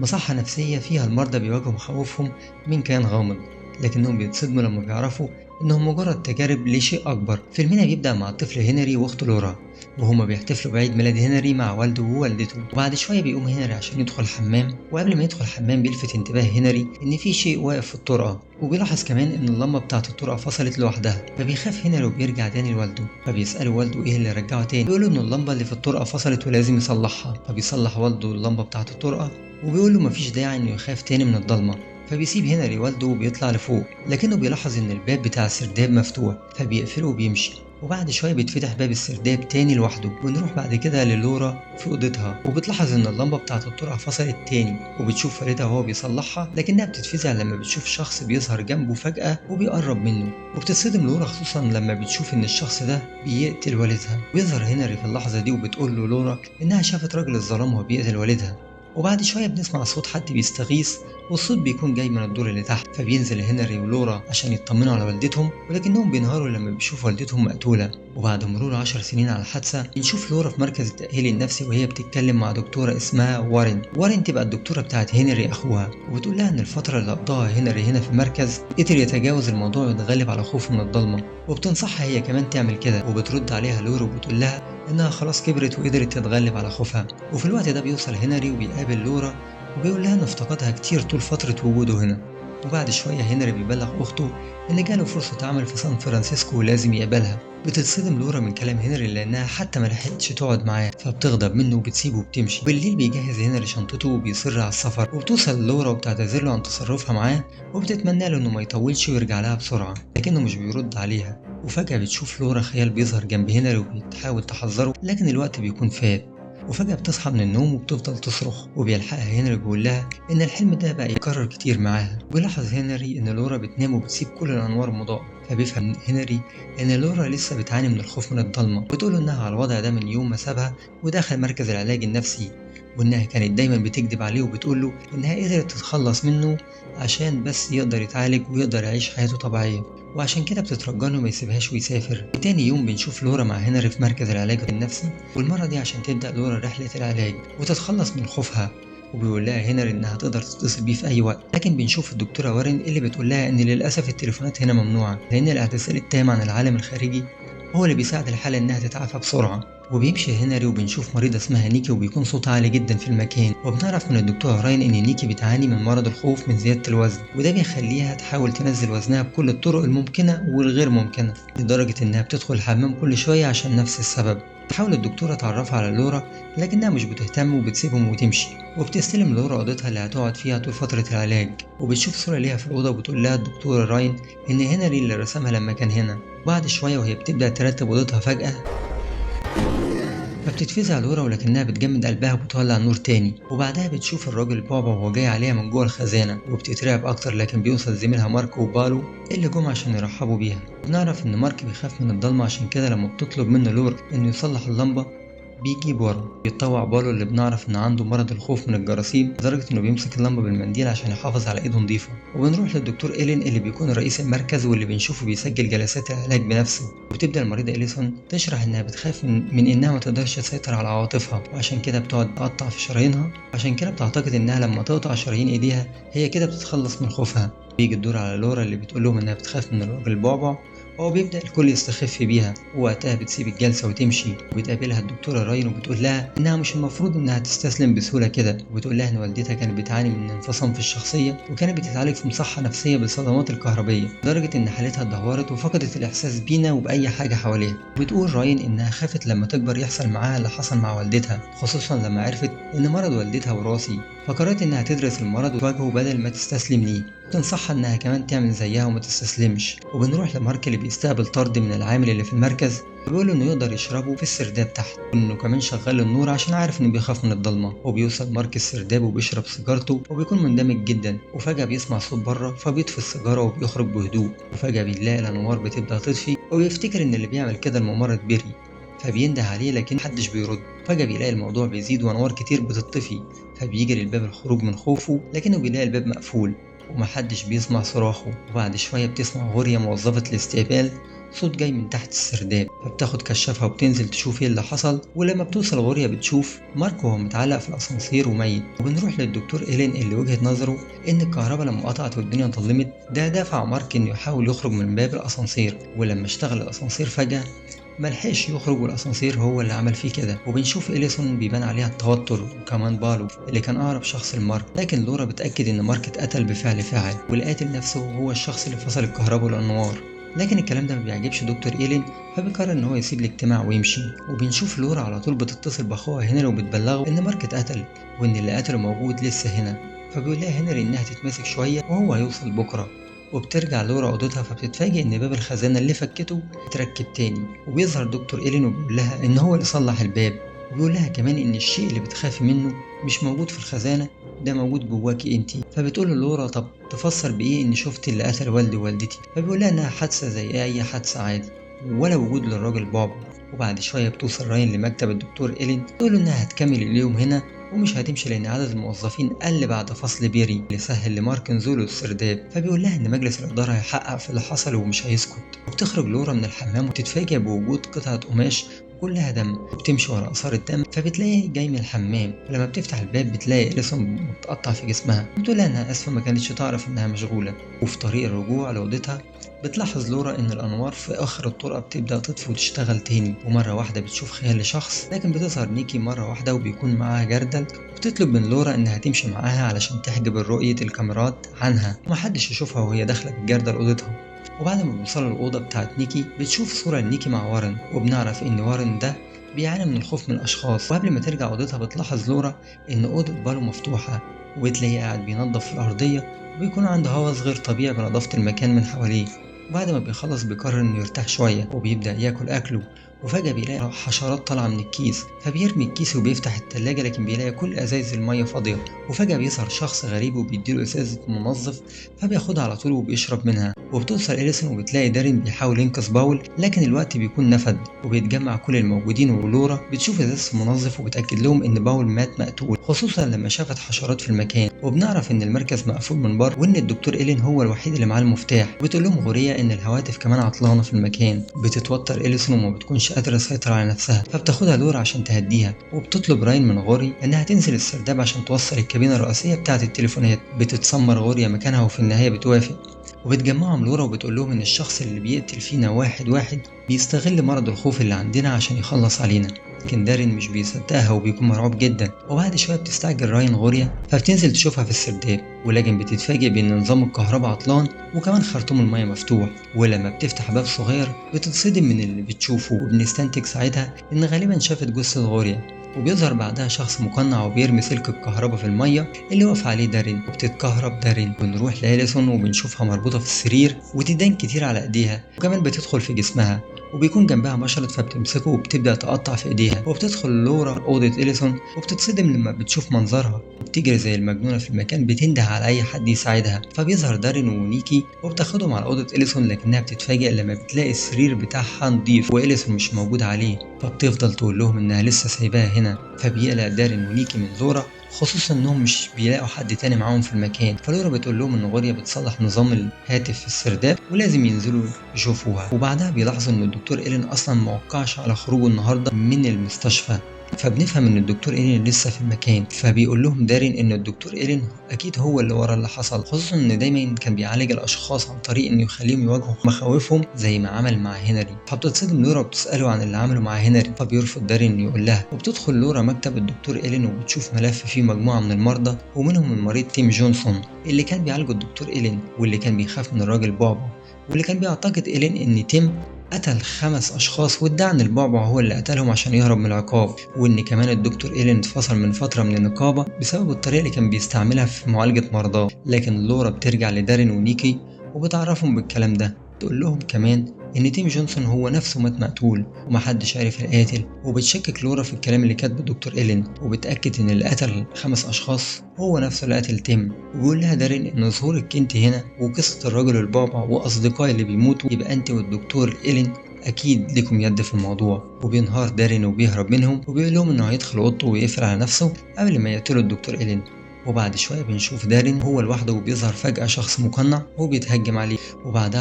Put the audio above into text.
مصحة نفسية فيها المرضى بيواجهوا مخاوفهم من كيان غامض، لكنهم بيتصدموا لما بيعرفوا إنهم مجرد تجارب لشيء أكبر. فيلمنا بيبدأ مع الطفل هنري وأخته لورا، وهما بيحتفلوا بعيد ميلاد هنري مع والده ووالدته. وبعد شوية بيقوم هنري عشان يدخل الحمام، وقبل ما يدخل الحمام بيلفت انتباه هنري إن في شيء واقف في الطرقة، وبيلاحظ كمان إن اللمبة بتاعة الطرقة فصلت لوحدها. فبيخاف هنري وبيرجع تاني لوالده، فبيسأله والده إيه اللي رجعه تاني. بيقوله إن اللمبة اللي في الطرقة فصلت ولازم يصلحها. فبيصلح والده اللمبة بتاعة الطرقة، وبيقوله مفيش داعي إنه يخاف تاني من الضلمة. فبيسيب هنري والده وبيطلع لفوق، لكنه بيلاحظ إن الباب بتاع السرداب مفتوح، فبيقفله وبيمشي. وبعد شوية بيتفتح باب السرداب تاني لوحده. ونروح بعد كده للورا في أوضتها، وبتلاحظ إن اللمبة بتاعة الطرقة فصلت تاني، وبتشوف والدها وهو بيصلحها، لكنها بتتفزع لما بتشوف شخص بيظهر جنبه فجأة وبيقرب منه. وبتتصدم لورا خصوصا لما بتشوف إن الشخص ده بيقتل والدها. بيظهر هنري في اللحظة دي وبتقول له لورا إنها شافت راجل الظلام وهو بيقتل والدها. وبعد شوية بنسمع صوت حد بيستغيث، والصوت بيكون جاي من الدور اللي تحت. فبينزل هنري ولورا عشان يطمنوا على والدتهم، ولكنهم بينهاروا لما بيشوفوا والدتهم مقتولة. وبعد مرور 10 سنين على الحادثة بنشوف لورا في مركز التأهيل النفسي، وهي بتتكلم مع دكتورة اسمها وارن تبقى الدكتورة بتاعت هنري أخوها، وبتقول لها إن الفترة اللي قضاها هنري هنا في المركز قدر يتجاوز الموضوع ويتغلب على خوفه من الضلمة. وبتنصحها هي كمان تعمل كده، وبترد عليها لورا وبتقول لها إنها خلاص كبرت وقدرت تتغلب على خوفها. وفي الوقت ده بيوصل هنري وبيقابل لورا، وبيقول لها إنه افتقدها كتير طول فترة وجوده هنا. وبعد شوية هنري بيبلغ أخته إن جاله فرصة عمل في سان فرانسيسكو ولازم يقبلها. بتتصدم لورا من كلام هنري لأنها حتى ملحقتش تقعد معاه، فبتغضب منه وبتسيبه وبتمشي. بالليل بيجهز هنري شنطته وبيصر على السفر، وبتوصل لورا وبتعتذر له عن تصرفها معاه، وبتتمنى له إنه ما يطولش ويرجع لها بسرعة، لكنه مش بيرد عليها. وفجأة بتشوف لورا خيال بيظهر جنب هنري وبتحاول تحذره، لكن الوقت بيكون فات. وفجأة بتصحى من النوم وبتفضل تصرخ، وبيلحقها هنري بيقول لها إن الحلم ده بقى يكرر كتير معاها. وبيلاحظ هنري إن لورا بتنام وبتسيب كل الأنوار مضاءة، فبيفهم هنري إن لورا لسه بتعاني من الخوف من الضلمة. بتقول إنها على الوضع ده من يوم ما سابها ودخل مركز العلاج النفسي، وإنها كانت دايما بتكذب عليه، وبتقول له إنها قدرت تتخلص منه عشان بس يقدر يتعالج ويقدر يعيش حياته طبيعية، وعشان كده بتترجى له ما يسيبهاش ويسافر. تاني يوم بنشوف لورا مع هنري في مركز العلاج النفسي، والمرة دي عشان تبدأ لورا رحلة العلاج وتتخلص من خوفها. وبيقول لها هنري إنها تقدر تتصل بيه في أي وقت، لكن بنشوف الدكتورة وارن اللي بتقول لها إن للأسف التليفونات هنا ممنوعة، لأن الاعتزال التام عن العالم الخارجي هو اللي بيساعد الحالة إنها تتعافى بسرعة. وبيمشي هنري وبنشوف مريضة اسمها نيكي، وبيكون صوتها عالي جدا في المكان. وبنعرف من الدكتورة راين إن نيكي بتعاني من مرض الخوف من زيادة الوزن، وده بيخليها تحاول تنزل وزنها بكل الطرق الممكنة والغير ممكنة، لدرجة إنها بتدخل الحمام كل شوية عشان نفس السبب. تحاول الدكتورة تعرفها على لورا، لكنها مش بتهتم وبتسيبهم وتمشي. وبتستلم لورا أوضتها اللي هتقعد فيها طول فترة العلاج، وبتشوف صورة ليها في الأوضة، وبتقول لها الدكتورة راين إن هنري اللي رسمها لما كان هنا. بعد شوية وهي بتبدأ ترتب أوضتها فجأة فبتتفزع لورا، ولكنها بتجمد قلبها وبتولع النور تاني. وبعدها بتشوف الراجل البعبع وهو جاي عليها من جوه الخزانة، وبتترعب أكتر، لكن بيوصل زميلها مارك وبالو اللي جم عشان يرحبوا بيها. بنعرف إن مارك بيخاف من الضلمة، عشان كده لما بتطلب منه لورا إنه يصلح اللمبة بيجيب ورا. بيتطوع بالو اللي بنعرف إن عنده مرض الخوف من الجراثيم، لدرجة إنه بيمسك اللمبة بالمنديل عشان يحافظ على إيده نظيفة. وبنروح للدكتور إيلين اللي بيكون رئيس المركز، واللي بنشوفه بيسجل جلسات العلاج بنفسه. وبتبدأ المريضة إليسون تشرح إنها بتخاف من إنها ما تقدرش تسيطر على عواطفها، وعشان كده بتقعد تقطع في شرايينها. عشان كده بتعتقد إنها لما تقطع شرايين إيديها هي كده بتتخلص من خوفها. بيجي الدور على لورا اللي بتقول لهم إنها بتخاف من الراجل البعبع، وبيبدأ الكل يستخف بيها. ووقتها بتسيب الجلسة وتمشي، وبتقابلها الدكتورة راين وبتقول لها إنها مش المفروض إنها تستسلم بسهولة كده. وبتقول لها إن والدتها كانت بتعاني من انفصام في الشخصية، وكانت بتتعالج في مصحة نفسية بالصدمات الكهربية، لدرجة إن حالتها اتدهورت وفقدت الإحساس بينا وبأي حاجة حواليها. وبتقول راين إنها خافت لما تكبر يحصل معاها اللي حصل مع والدتها، خصوصا لما عرفت إن مرض والدتها وراثي. فقررت إنها تدرس المرض وتواجهه بدل ما تستسلم ليه. تنصحها إنها كمان تعمل زيها وما تستسلمش. وبنروح لمارك اللي بيستقبل طرد من العامل اللي في المركز، بيقول إنه يقدر يشربه في السرداب تحت، وإنه كمان شغال النور عشان عارف إنه بيخاف من الضلمة. وبيوصل مارك السرداب وبيشرب سيجارته وبيكون مندمج جدا. وفجأة بيسمع صوت بره، فبيطفي السيجارة وبيخرج بهدوء. وفجأة بيلاقي الأنوار بتبدأ تطفي، وبيفتكر إن اللي بيعمل كده الممرض بيري، فبينده عليه لكن محدش بيرد. فجأة بيلاقي الموضوع بيزيد وأنوار كتير بتطفي، فبيجري لباب الخروج من خوفه، لكنه بيلاقي الباب مقفول. ومحدش بيسمع صراخه. وبعد شوية بتسمع غوريا موظفة الاستقبال صوت جاي من تحت السرداب، فبتاخد كشافها وبتنزل تشوف ايه اللي حصل. ولما بتوصل غوريا بتشوف مارك وهو متعلق في الاسانسير وميت. وبنروح للدكتور إيلين اللي وجهة نظره ان الكهرباء لما قطعت والدنيا ظلمت ده دافع مارك انه يحاول يخرج من باب الاسانسير، ولما اشتغل الاسانسير فجأة ملحقش يخرج والاسانسير هو اللي عمل فيه كده. وبنشوف إليسون بيبان عليها التوتر، وكمان بالو اللي كان اقرب شخص لمارك. لكن لورا بتأكد ان مارك اتقتل بفعل فاعل، والقاتل نفسه هو الشخص اللي فصل الكهرباء والانوار. لكن الكلام ده ما بيعجبش دكتور إيلين، فبيقرر ان هو يسيب الاجتماع ويمشي. وبنشوف لورا على طول بتتصل باخوها هنري وبتبلغه ان مارك اتقتل، وان اللي قتله موجود لسه هنا. فبيقول لها هنري انها تتمسك شويه وهو هيوصل بكره. وبترجع لورا اوضتها، فبتتفاجئ ان باب الخزانه اللي فكته اتركب تاني. وبيظهر دكتور إيلين وبيقول لها ان هو اللي صلح الباب، وبيقول لها كمان ان الشيء اللي بتخافي منه مش موجود في الخزانه، ده موجود جواكي انتي. فبتقول له لورا طب تفسر بايه اني شفت اللي قتل والدي ووالدتي؟ فبيقول لها انها حادثه زي اي حادثه عادي، ولا وجود للراجل بابا. وبعد شويه بتوصل راين لمكتب الدكتور إيلين، تقول له انها هتكمل اليوم هنا ومش هتمشي لان عدد الموظفين قل بعد فصل بيري اللي سهل لمارك نزوله السرداب. فبيقول لها ان مجلس الاداره هيحقق في اللي حصل ومش هيسكت. وبتخرج لورا من الحمام وتتفاجئ بوجود قطعه قماش كلها دم، وبتمشي ورا اثار الدم، فبتلاقيه جاي من الحمام. ولما بتفتح الباب بتلاقي إليسون متقطع في جسمها، بتقول لها انها اسفه ما كانتش تعرف انها مشغوله. وفي طريق الرجوع لاوضتها بتلاحظ لورا ان الانوار في اخر الطرقه بتبدا تطفي وتشتغل تاني. ومره واحده بتشوف خيال لشخص، لكن بتظهر نيكي مره واحده وبيكون معاها جردل، وبتطلب من لورا انها تمشي معاها علشان تحجب رؤيه الكاميرات عنها ومحدش يشوفها وهي داخله بالجردل اوضتها. وبعد ما بيوصلوا الأوضة بتاعت نيكي بتشوف صورة لنيكي مع وارن، وبنعرف إن وارن ده بيعاني من الخوف من الأشخاص. وقبل ما ترجع أوضتها بتلاحظ لورا إن أوضة بالو مفتوحة، وبتلاقيه قاعد بينظف في الأرضية، وبيكون عنده هوس غير طبيعي بنظافة المكان من حواليه. وبعد ما بيخلص بيقرر إنه يرتاح شوية وبيبدأ ياكل أكله. وفجأة بيلاقي حشرات طالعة من الكيس، فبيرمي الكيس وبيفتح التلاجة، لكن بيلاقي كل أزايز المية فاضية. وفجأة بيظهر شخص غريب وبيديله إزازة منظف، فبياخدها على طول وبيشرب منها. وبتوصل إليسون وبتلاقي دارين بيحاول ينقذ باول، لكن الوقت بيكون نفد. وبيتجمع كل الموجودين، ولورا بتشوف إزازة المنظف وبتأكد لهم إن باول مات مقتول، خصوصا لما شافت حشرات في المكان. وبنعرف إن المركز مقفول من بره، وإن الدكتور إيلين هو الوحيد اللي معاه المفتاح. وبتقول لهم غوريا إن الهواتف كمان عطلانة في المكان. بتتوتر إليسون وما بتكونش قادرة تسيطر على نفسها، فبتاخدها لورا عشان تهديها. وبتطلب راين من غوري إنها تنزل السرداب عشان توصل الكابينة الرئيسية بتاعة التليفونات. بتتسمر غوريا مكانها وفي النهاية بتوافق. وبتجمعهم لورا وبتقول لهم ان الشخص اللي بيقتل فينا واحد واحد بيستغل مرض الخوف اللي عندنا عشان يخلص علينا. لكن دارين مش بيصدقها وبيكون مرعوب جدا. وبعد شويه بتستعجل راين غوريا، فبتنزل تشوفها في السرداب، ولكن بتتفاجئ بان نظام الكهرباء عطلان وكمان خرطوم الميه مفتوح. ولما بتفتح باب صغير بتتصدم من اللي بتشوفه، وبنستنتج ساعتها ان غالبا شافت جثه غوريا. وبيظهر بعدها شخص مقنع وبيرمي سلك الكهرباء في الميه اللي واقف عليه دارين، وبتتكهرب دارين. ونروح لإليسون وبنشوفها مربوطه في السرير وتدان كتير على ايديها، وكمان بتدخل في جسمها، وبيكون جنبها مشرط فبتمسكه وبتبدا تقطع في ايديها. وبتدخل لورا اوضه إليسون وبتتصدم لما بتشوف منظرها، وبتجري زي المجنونه في المكان بتنده على اي حد يساعدها. فبيظهر دارين ونيكي وبتاخدهم على اوضه إليسون، لكنها بتتفاجئ لما بتلاقي السرير بتاعها نضيف وإليسون مش موجود عليه. فبتفضل تقول لهم انها لسه سايباها هنا. فبيقلق دارين ونيكي من لورا، خصوصا انهم مش بيلاقوا حد تاني معاهم في المكان. فلورا بتقول لهم ان غوريا بتصلح نظام الهاتف في السرداب ولازم ينزلوا يشوفوها. وبعدها بيلاحظوا ان الدكتور إيلين اصلا موقعش على خروجه النهارده من المستشفى. فبنفهم ان الدكتور إيلين لسه في المكان. فبيقول لهم دارين ان الدكتور إيلين اكيد هو اللي ورا اللي حصل، خصوصا ان دايما كان بيعالج الاشخاص عن طريق انه يخليهم يواجهوا مخاوفهم زي ما عمل مع هنري. فبتتصدم لورا وبتساله عن اللي عمله مع هنري، فبيرفض دارين انه يقول لها. وبتدخل لورا مكتب الدكتور إيلين وبتشوف ملف فيه مجموعه من المرضى، ومنهم المريض تيم جونسون اللي كان بيعالجه الدكتور إيلين، واللي كان بيخاف من الراجل بعبع، واللي كان بيعتقد إيلين ان تيم قتل 5 أشخاص وادعى إن البعبع هو اللي قتلهم عشان يهرب من العقاب. وإن كمان الدكتور إيلين اتفصل من فترة من النقابة بسبب الطريقة اللي كان بيستعملها في معالجة مرضاه. لكن لورا بترجع لدارين ونيكي وبتعرفهم بالكلام ده. تقول لهم كمان إن تيم جونسون هو نفسه مات مقتول ومحدش عارف القاتل. وبتشكك لورا في الكلام اللي كاتبه الدكتور إيلين، وبتأكد إن اللي قتل 5 أشخاص هو نفسه اللي قتل تيم. وبيقول لها دارين إن ظهورك انت هنا وقصة الراجل البعبع وأصدقائي اللي بيموتوا يبقى انت والدكتور إيلين أكيد لكم يد في الموضوع. وبينهار دارين وبيهرب منهم، وبيقول لهم إنه هيدخل أوضته ويقفل على نفسه قبل ما يقتلوا الدكتور إيلين. وبعد شوية بنشوف دارين هو لوحده وبيظهر فجأة شخص مقنع وبيتهجم عليه، وبعدها